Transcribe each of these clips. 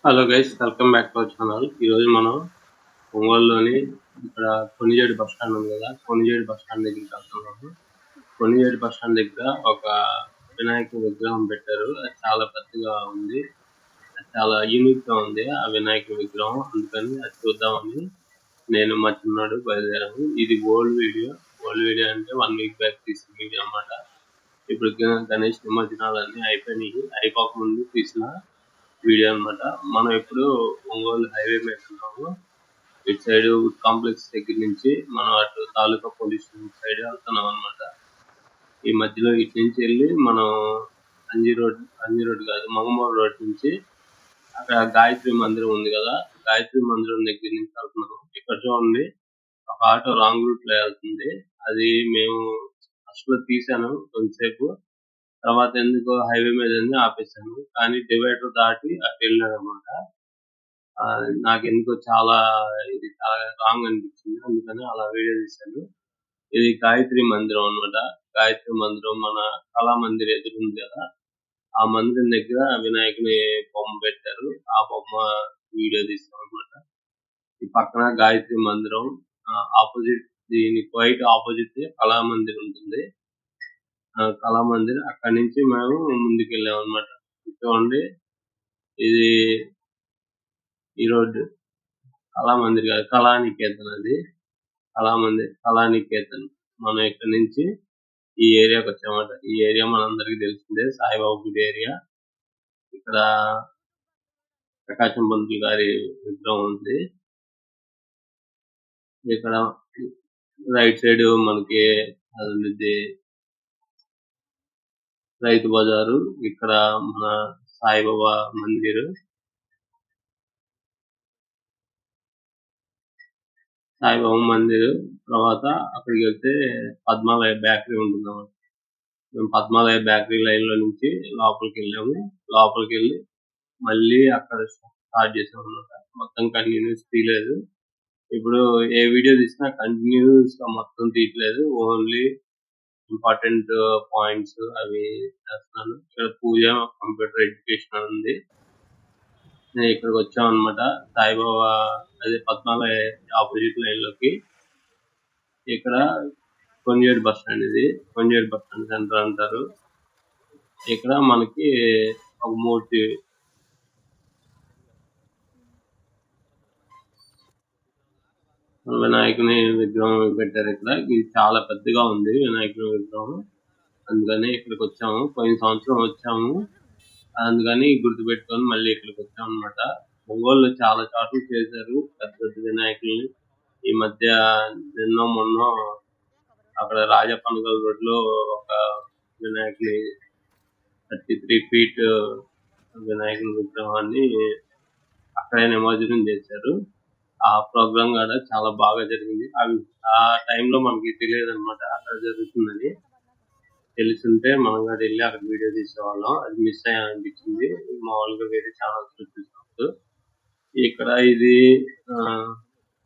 Hello guys, welcome back to our channel. ఈరోజు మనం ఒంగోలులోని ఇక్కడ కొణిజేడు బస్ స్టాండ్ ఉంది కదా, కొణిజేడు బస్ స్టాండ్ దగ్గరికి వెళ్తున్నాము. కొణిజేడు బస్ స్టాండ్ దగ్గర ఒక వినాయక విగ్రహం పెట్టారు. అది చాలా పెద్దగా ఉంది, చాలా యూనిక్ గా ఉంది ఆ వినాయక విగ్రహం. అందుకని అది చూద్దామని నేను మా చిన్నాడు బయలుదేరాము. ఇది ఓల్డ్ వీడియో అంటే 1 వీక్ బ్యాక్ తీసిన వీడియో అన్నమాట. ఇప్పుడు గణేష్ నిమజ్జనాలన్నీ అయిపోక ముందు తీసిన వీడియో అన్నమాట. మనం ఇప్పుడు ఒంగోలు హైవే మీద ఉన్నాము. ఇటు సైడ్ కాంప్లెక్స్ దగ్గర నుంచి మనం అటు తాలూకా పోలీస్ సైడ్ వెళ్తున్నాం అనమాట. ఈ మధ్యలో ఇటు నుంచి వెళ్ళి మనం అంజీ రోడ్ కాదు, మంగమూరు రోడ్ నుంచి అక్కడ గాయత్రి మందిరం ఉంది కదా, గాయత్రి మందిరం దగ్గర నుంచి వెళ్తున్నాము. ఇక్కడ చూడండి, ఒక ఆటో రాంగ్ రూట్ లో వెళ్తుంది. అది మేము ఫస్ట్ లో తీసాను కొంతసేపు, తర్వాత ఎందుకో హైవే మీద ఆపేసాను. కానీ డివైడర్ దాటి అటు వెళ్ళాను అనమాట. నాకు ఎందుకో చాలా రాంగ్ అనిపించింది, అందుకని అలా వీడియో తీశాను. ఇది గాయత్రి మందిరం అన్నమాట. గాయత్రి మందిరం మన కళా మందిర్ ఎదురుంది కదా, ఆ మందిరం దగ్గర వినాయకుని బొమ్మ పెట్టారు. ఆ బొమ్మ వీడియో తీసాం అనమాట. ఈ పక్కన గాయత్రి మందిరం, ఆపోజిట్, దీని క్వైట్ ఆపోజిట్ కళా మందిర్ ఉంటుంది. కళా మందిర్ అక్కడి నుంచి మేము ముందుకు వెళ్ళాం అనమాట. చూడండి, ఇది ఈ రోడ్డు కళామందిర్ కాదు, కళానికేతన్. అది కళానికేతన్. మనం ఇక్కడ నుంచి ఈ ఏరియాకి వచ్చామన్నమాట. ఈ ఏరియా మనందరికి తెలిసిందే, సాయిబాబా గుడి ఏరియా. ఇక్కడ ప్రకాశం పంతులు గారి విగ్రహం ఉంది. ఇక్కడ రైట్ సైడ్ మనకి రైతు బజారు, ఇక్కడ మన సాయిబాబా మందిర్, సాయిబాబా మందిర్. తర్వాత అక్కడికి వెళ్తే పద్మాలయ బేకరీ ఉంటుంది. మేము పద్మాలయ బేకరీ లైన్ లో నుంచి లోపలికి వెళ్ళాము. లోపలికి వెళ్ళి మళ్ళీ అక్కడ స్టార్ట్ చేసాం అన్నమాట. మొత్తం కంటిన్యూస్ తీయలేదు. ఇప్పుడు ఏ వీడియో తీసినా కంటిన్యూస్ గా మొత్తం తీయట్లేదు, ఓన్లీ ఇంపార్టెంట్ పాయింట్స్ అవి చేస్తున్నాను. ఇక్కడ పూజ, కంప్యూటర్ ఎడ్యుకేషన్ ఉంది. నేను ఇక్కడికి వచ్చాం అనమాట, సాయిబాబా అదే పద్మాలయ ఆపోజిట్ లైన్ లోకి. ఇక్కడ కొణిజేడు బస్ స్టాండ్, ఇది కొణిజేడు బస్ స్టాండ్ సెంటర్ అంటారు. ఇక్కడ మనకి ఒక మూర్తి, వినాయకుని విగ్రహం పెట్టారు ఇక్కడ. ఇది చాలా పెద్దగా ఉంది వినాయకుని విగ్రహం, అందుకని ఇక్కడికి వచ్చాము. పోయిన సంవత్సరం వచ్చాము, అందుకని గుర్తుపెట్టుకొని మళ్ళీ ఇక్కడికి వచ్చాం అనమాట. ఒంగోలులో చాలా చోట్ల చేశారు పెద్ద పెద్ద వినాయకుల్ని. ఈ మధ్య మొన్న అక్కడ రాజపనగల్ రోడ్ లో ఒక వినాయకుని 33 feet వినాయకుని విగ్రహాన్ని అక్కడే నిమజ్జనం చేశారు. ఆ ప్రోగ్రామ్ కూడా చాలా బాగా జరిగింది. ఆ టైంలో మనకి తెలియదు అనమాట అక్కడ జరుగుతుందని. తెలుసుంటే మనం కూడా వెళ్ళి అక్కడ వీడియో తీసేవాళ్ళం. అది మిస్ అనిపించింది. మామూలుగా వేరే ఛానల్స్ లో చూసినప్పుడు. ఇక్కడ ఇది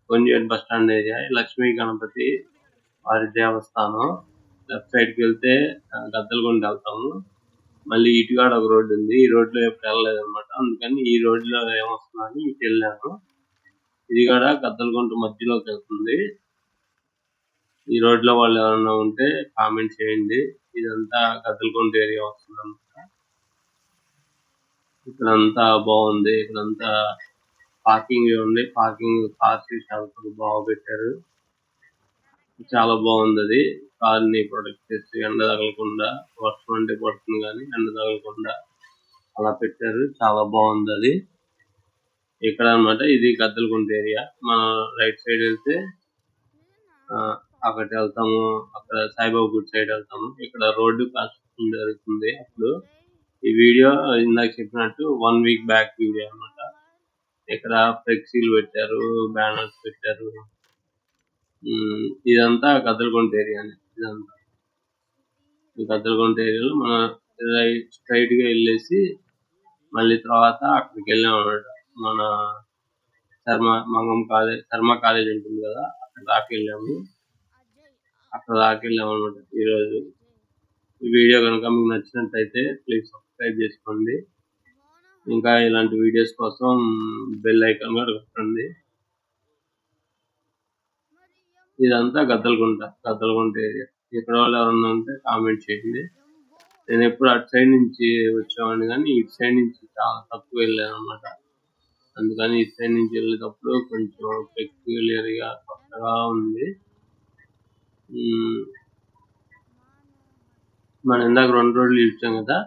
Konijedu bus stand area, Lakshmi Ganapathi వారి దేవస్థానం. లెఫ్ట్ సైడ్ కి వెళ్తే గద్దలగుంట వెళ్తాము. మళ్ళీ ఇటుగాడ ఒక రోడ్డు ఉంది, ఈ రోడ్ లో ఎప్పుడు వెళ్ళలేదు అనమాట, అందుకని ఈ రోడ్ లో ఏమొస్తుందని ఇటు వెళ్ళాను. ఇది కూడా గద్దలగుంట మధ్యలోకి వెళ్తుంది. ఈ రోడ్ లో వాళ్ళు ఎవరైనా ఉంటే కామెంట్ చేయండి. ఇదంతా గద్దలగుంట ఏరియా వస్తుంది అనమాట. ఇక్కడంతా బాగుంది. ఇక్కడంతా పార్కింగ్ ఉంది, కార్స్ చాలా బాగా పెట్టారు. చాలా బాగుంది. అది కార్ ని ప్రొటెక్ట్ చేసి ఎండ తగలకుండా, వర్షం అంటే పడుతుంది కానీ ఎండ తగలకుండా అలా పెట్టారు. చాలా బాగుంది అది. ఇక్కడ అన్నమాట, ఇది గద్దలగుంట ఏరియా. మనం రైట్ సైడ్ వెళ్తే అక్కడికి వెళ్తాము, అక్కడ సాయిబాబా గుడి సైడ్ వెళ్తాము. ఇక్కడ రోడ్డు కన్స్ట్రక్షన్ జరుగుతుంది. అప్పుడు ఈ వీడియో ఇందాక చెప్పినట్టు 1 వీక్ బ్యాక్ వీడియో అన్నమాట. ఇక్కడ ఫ్లెక్సీలు పెట్టారు, బ్యానర్స్ పెట్టారు. ఇదంతా గద్దలగుంట ఏరియా. ఇదంతా గద్దలగుంట ఏరియాలో మనం స్ట్రైట్ గా వెళ్ళేసి మళ్ళీ తర్వాత అక్కడికి వెళ్ళాం అన్నమాట. మన శర్మ కాలేజ్ ఉంటుంది కదా, అక్కడ దాకా వెళ్ళాము అన్నమాట. ఈరోజు ఈ వీడియో కనుక మీకు నచ్చినట్టయితే ప్లీజ్ సబ్స్క్రైబ్ చేసుకోండి. ఇంకా ఇలాంటి వీడియోస్ కోసం బెల్ ఐకాన్ కూడా కొట్టండి. ఇదంతా గద్దలగుంట ఏరియా. ఇక్కడ వాళ్ళు ఎవరన్నా ఉంటే కామెంట్ చేయండి. నేను ఎప్పుడు అటు సైడ్ నుంచి వచ్చేవాడిని కానీ ఇటు సైడ్ నుంచి చాలా తక్కువ వెళ్ళాను అనమాట. అందుకని ఇటు సైడ్ నుంచి వెళ్ళేటప్పుడు కొంచెం పెక్యులియర్ గా కొత్తగా ఉంది. మనం ఇందాక 2 రోడ్లు ఇచ్చాం కదా,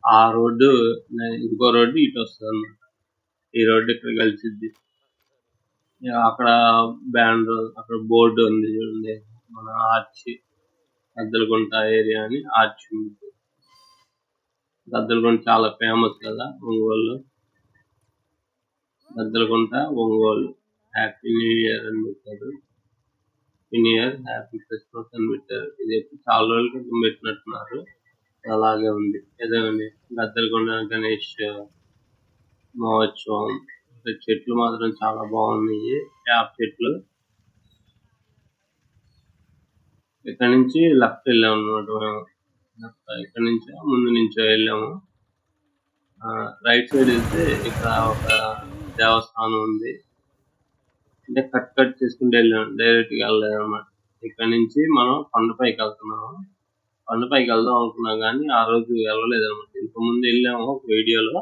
ఆ రోడ్డు ఇంకో రోడ్డు ఇటు వస్తుంది అన్నమాట. ఈ రోడ్డు ఇక్కడ కలిసిద్ది. అక్కడ బ్యాండ్ అక్కడ బోర్డు ఉంది చూడండి, మన ఆర్చి గద్దలగుంట ఏరియా అని ఆర్చి ఉంది. గద్దలగుంట చాలా ఫేమస్ కదా Ongole. Gaddalagunta Ongole. Happy new year అని పెట్టారు. న్యూ ఇయర్ హ్యాపీ క్రిస్మస్ అని పెట్టారు. ఇది చాలా రోజుల క్రితం పెట్టినట్టున్నారు. అలాగే ఉంది. ఏదేమండి గద్దలగుంట గణేష్ మహోత్సవం. చెట్లు మాత్రం చాలా బాగున్నాయి, వేప చెట్లు. ఇక్కడ నుంచి లెఫ్ట్ వెళ్ళాము అన్నమాట. ఇక్కడ నుంచి ముందు నుంచి వెళ్ళాము. రైట్ సైడ్ వెళ్తే ఇక్కడ ఒక దేవస్థానం ఉంది. అంటే కట్ చేసుకుంటూ వెళ్ళాము, డైరెక్ట్ గా వెళ్ళలేదు అనమాట. ఇక్కడ నుంచి మనం కొండపైకి వెళ్తున్నాము. కొండపైకి వెళ్దాం అనుకున్నాం కానీ ఆ రోజు వెళ్ళలేదు అనమాట. ఇంతకుముందు వెళ్ళాము ఒక వీడియోలో,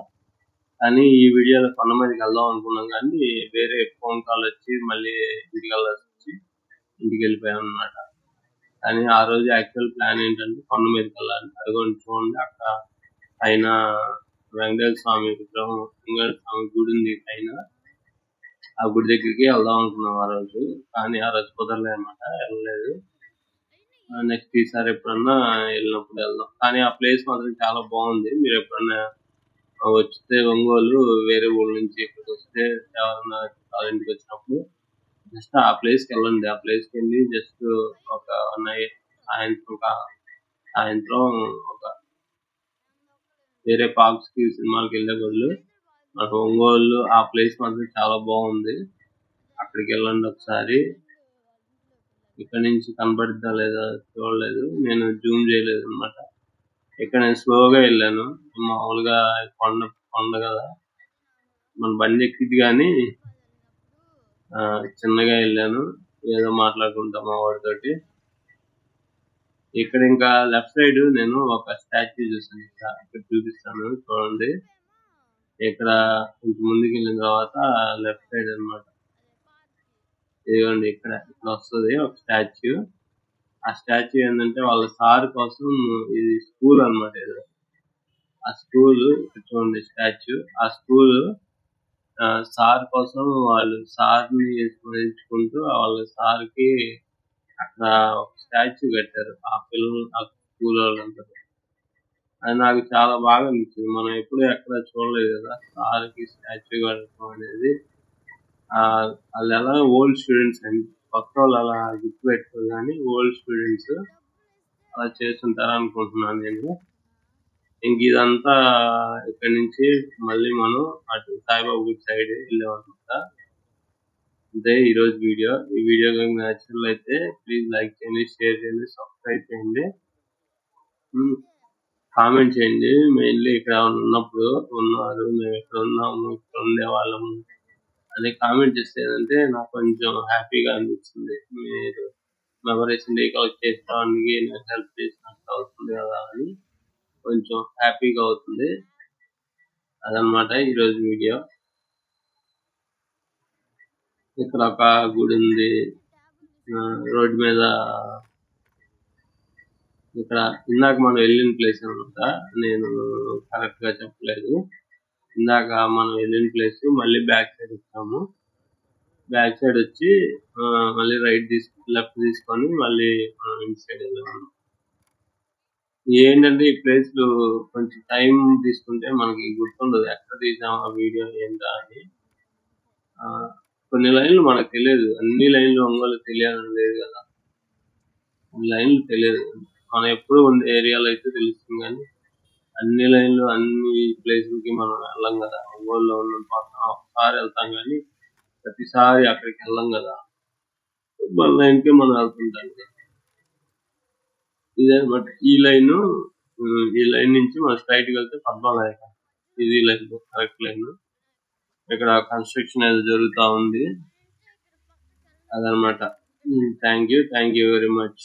కానీ ఈ వీడియోలో కొండ మీదకి వెళ్దాం అనుకున్నాం కానీ వేరే ఫోన్ కాల్ వచ్చి మళ్ళీ ఇంటికి వెళ్ళాల్సి వచ్చి ఇంటికి వెళ్ళిపోయాం అనమాట. కానీ ఆ రోజు యాక్చువల్ ప్లాన్ ఏంటంటే కొండ మీదకి వెళ్ళాలి. అదిగోండి చూడండి, అక్కడ పైన వెంకటేశ్వర స్వామి విగ్రహం, వెంకటేశ్వర స్వామి గుడి ఉంది పైన. ఆ గుడి దగ్గరికి వెళ్దాం అనుకున్నాం ఆ రోజు, కానీ ఆ రోజు కుదరలేదు అనమాట, వెళ్ళలేదు. నెక్స్ట్ ఈసారి ఎప్పుడన్నా వెళ్ళినప్పుడు వెళ్దాం. కానీ ఆ ప్లేస్ మాత్రం చాలా బాగుంది. మీరు ఎప్పుడన్నా వచ్చితే ఒంగోలు వేరే ఊళ్ళ నుంచి ఇక్కడికి వస్తే ఎవరన్నా ఇంటికి వచ్చినప్పుడు జస్ట్ ఆ ప్లేస్ కి వెళ్ళండి. ఆ ప్లేస్ కి వెళ్ళి జస్ట్ ఒక సాయంత్రం ఒక వేరే పార్క్స్ కి సినిమాకి వెళ్ళే బదులు నాకు ఒంగోలు ఆ ప్లేస్ మాత్రం చాలా బాగుంది. అక్కడికి వెళ్ళండి ఒకసారి. ఇక్కడ నుంచి కనబడిద్దా లేదా చూడలేదు, నేను జూమ్ చేయలేదు అనమాట. ఇక్కడ నేను స్లోగా వెళ్ళాను. మామూలుగా కొండ కదా, మన బండి ఎక్కింది కానీ చిన్నగా వెళ్ళాను, ఏదో మాట్లాడుకుంటా మా వాడితోటి. ఇక్కడ ఇంకా లెఫ్ట్ సైడ్ నేను ఒక స్టాచ్యూ చూసాను, ఇక్కడ చూపిస్తాను చూడండి. ఇక్కడ కొంచెం ముందుకు వెళ్ళిన తర్వాత లెఫ్ట్ సైడ్ అన్నమాట, ఇదిగోండి ఇక్కడ వస్తుంది ఒక స్టాచ్యూ. ఆ స్టాచ్యూ ఏంటంటే వాళ్ళ సార్ కోసం, ఇది స్కూల్ అన్నమాట. ఆ స్కూల్ చూడండి స్టాచ్యూ. ఆ స్కూల్ సార్ కోసం వాళ్ళు సార్ని స్మరించుకుంటూ వాళ్ళ సార్ కి అక్కడ ఒక స్టాచ్యూ కట్టారు ఆ పిల్లలు, ఆ స్కూల్ వాళ్ళంతా. అది నాకు చాలా బాగా అనిపించింది. మనం ఎప్పుడు ఎక్కడ చూడలేదు కదా సార్ కి స్టాచ్యూ కట్టడం అనేది. వాళ్ళు ఎలా ఓల్డ్ స్టూడెంట్స్ అని, కొత్త వాళ్ళు అలా గుర్తు పెట్టుకోరు కానీ ఓల్డ్ స్టూడెంట్స్ అలా చేస్తుంటారు అనుకుంటున్నాను నేను. ఇంక ఇదంతా ఇక్కడ నుంచి మళ్ళీ మనం అటు సాయిబాబా గుడి సైడ్ వెళ్ళామన్నమాట. అంతే ఈరోజు వీడియో. ఈ వీడియో కనుక నచ్చినట్లయితే ప్లీజ్ లైక్ చేయండి, షేర్ చేయండి, సబ్స్క్రైబ్ చేయండి, కామెంట్ చేయండి. మెయిన్లీ ఇక్కడ ఉన్నప్పుడు ఉన్నారు, మేము ఇక్కడ ఉన్నాము, ఇక్కడ ఉండేవాళ్ళము అని కామెంట్ చేస్తే అంటే నాకు కొంచెం హ్యాపీగా అనిపిస్తుంది. మీరు మెమరీస్ రీకలెక్ట్ చేసుకోవడానికి నాకు హెల్ప్ చేసినట్టు అవుతుంది కదా అని కొంచెం హ్యాపీగా అవుతుంది. అదనమాట ఈరోజు వీడియో. ఇక్కడ ఒక గుడి ఉంది రోడ్ మీద. ఇక్కడ ఇందాక మనం వెళ్ళిన ప్లేస్ అనమాట, నేను కరెక్ట్ గా చెప్పలేదు. ఇందాక మనం వెళ్ళిన ప్లేస్ మళ్ళీ బ్యాక్ సైడ్ వచ్చాము. బ్యాక్ సైడ్ వచ్చి మళ్ళీ లెఫ్ట్ తీసుకొని మళ్ళీ ఇంటి సైడ్ వెళ్ళాము. ఏంటంటే ఈ ప్లేస్ కొంచెం టైం తీసుకుంటే మనకి గుర్తుండదు ఎక్కడ తీసాము ఆ వీడియో ఏంటా అని. కొన్ని లైన్లు మనకు తెలియదు, అన్ని లైన్లు ఒంగోలు తెలియాలని లేదు కదా, అన్ని లైన్లు తెలియదు. మనం ఎప్పుడు ఉండే ఏరియాలో అయితే తెలుస్తుంది కానీ అన్ని లైన్లు అన్ని ప్లేసులకి మనం వెళ్ళం కదా. ఒంగోలులో ఉన్నంత ఒకసారి వెళ్తాం కానీ ప్రతిసారి అక్కడికి వెళ్ళం కదా, మన లైన్కే మనం వెళ్తుంటాం. ఇదే అనమాట ఈ లైన్ నుంచి మనం స్ట్రైట్ గా వెళ్తే పద్మనాయక. ఇది లైన్ కరెక్ట్ లైన్. ఇక్కడ కన్స్ట్రక్షన్ అనేది జరుగుతా ఉంది అదనమాట. Thank you very much.